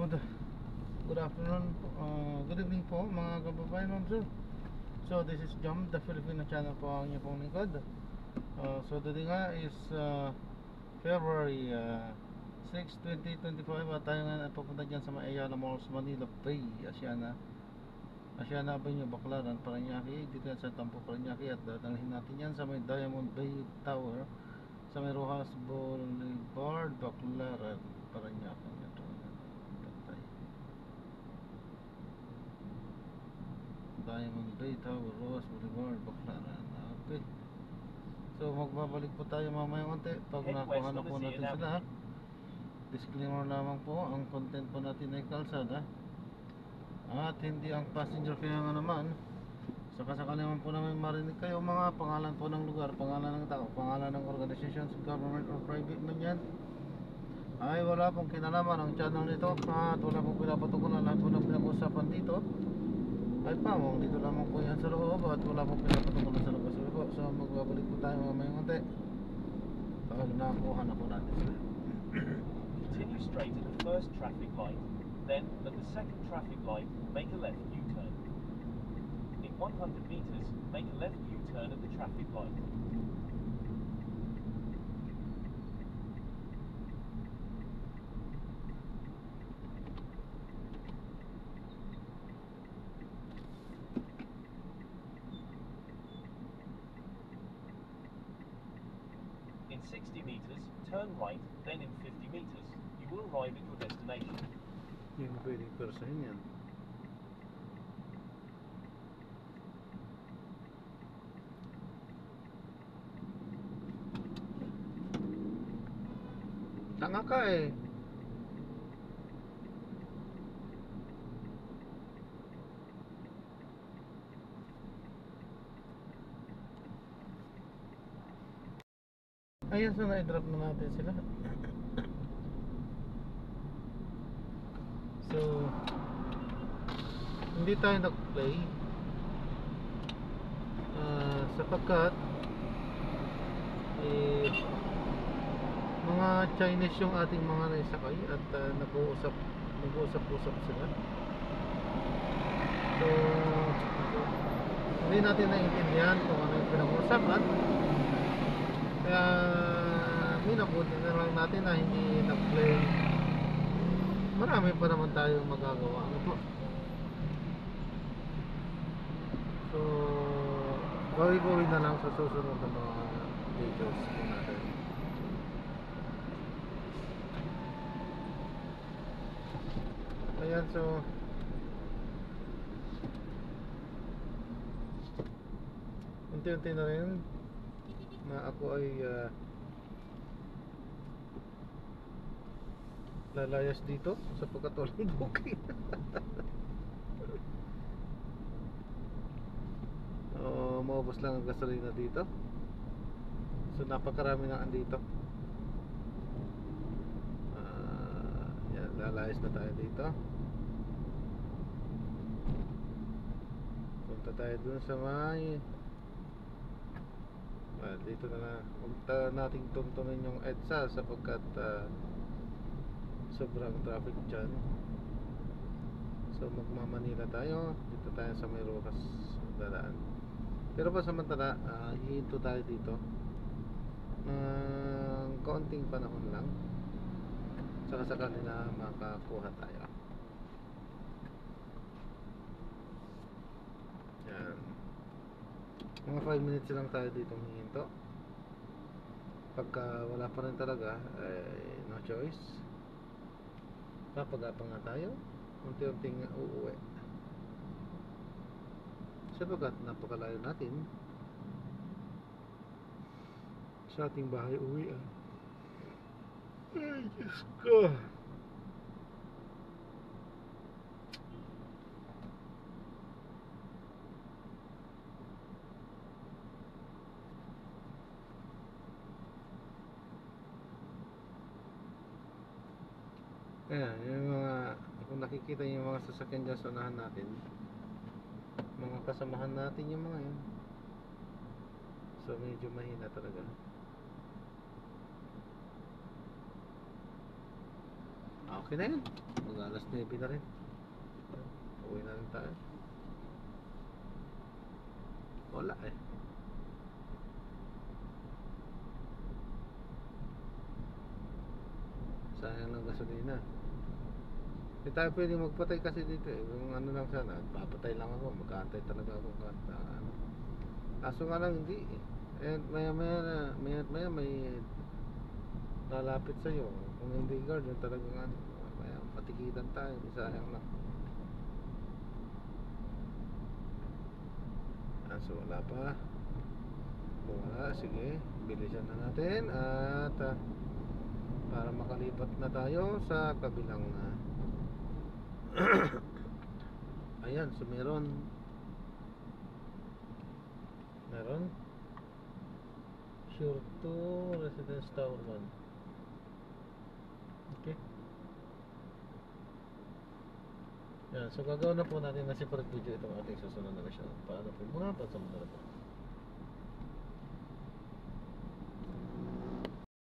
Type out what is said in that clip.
Good afternoon, good evening po mga kababayan, ma'am sir. So this is Jom, the Filipino channel po ang inyong pong lingkod. So today nga is February 6, 2025 at tayo nga pupunta dyan sa Ayala Malls, Manila Bay, Asiana Avenue, Baclaran, Parañaque. Dito yan sa Tampo, Parañaque, at dadalhin natin yan sa may Diamond Bay Tower sa may Rojas Boulevard, Baclaran, Parañaque. Diamond Bay Tower, Rojas Boulevard, Baclaran. Okay. So magbabalik po tayo mamaya konti pag nakuha na po natin sila. Disclaimer lamang po, ang content po natin ay kalsada at hindi ang passenger fee nga naman. Saka naman po namin marinig kayo mga pangalan po ng lugar, pangalan ng tao, pangalan ng organizations, government or private man yan, ay wala pong kinalaman ang channel nito at wala pong pinapatukunan. Lahat po ng pinag-usapan dito ay pamong dito lamang po yan sa loob at wala pong pinapatukunan sa labas po. So magbabalik po tayo mamaya konti pag nakuha na po natin sila. Continue straight at the first traffic light, then at the second traffic light, make a left U-turn. In 100 meters, make a left U-turn at the traffic light. In 60 meters, turn right, then in 50 meters, you will arrive at your destination. Yung pwedeng person yan. Tanga ka eh. Ayan, so na-drop na natin sila. So hindi tayo nag-play sapagkat mga Chinese yung ating mga naisakay at nag-uusap-usap sila. So hindi natin naiintindihan kung ano yung pinag-uusapan, kaya minabuti na lang natin na hindi nag-play. Marami pa naman tayong magagawa. Ano po? So gawin na lang sa susunod na mga videos po natin. Ayan, so unti-unti na rin na ako ay lalayas dito sapagkat walang booking. Maubos lang ang gasolina dito, so napakarami na andito. Yan, lalayas na tayo dito. Punta tayo dun sa may dito na lang. Punta nating tuntunin yung EDSA sapagkat sobrang traffic dyan. So magmamanila tayo. Dito tayo sa may Rojas dadaan. Pero pa samantala hihinto tayo dito ng kaunting panahon lang, saka sakali na makakuha tayo. Yan, mga 5 minutes lang tayo dito hihinto. Pagka wala pa rin talaga ay no choice, papagapang nga tayo, unti-unting uuwi sapagkat napakalayo natin sa ating bahay uwi. Ay, Diyos ko. Ayan, yung mga, kung nakikita yung mga sasakyan dyan sa unahan natin, mga kasamahan natin yung mga yun. So medyo mahina talaga. Okay na yun. Mag alas 9 na rin. Uwi na rin tayo. Wala eh. Sayang ng gasolina. Hindi tayo pwede magpatay kasi dito eh. Yung ano lang sana, papatay lang ako. Magkantay talaga ako. Ano. Kaso nga lang hindi eh. Eh maya may lalapit sa'yo. Kung hindi guard, yung talagang ano, maya patikitan tayo. Sayang lang. So wala pa. Kung wala, sige, bilisan na natin. At para makalipat na tayo sa kabilang ayan, so meron Sure to Residence Tower 1. Okay. Yan, so gagawin na po natin na separate video itong ating susunod na mission. Paano po mga pasamunod na po.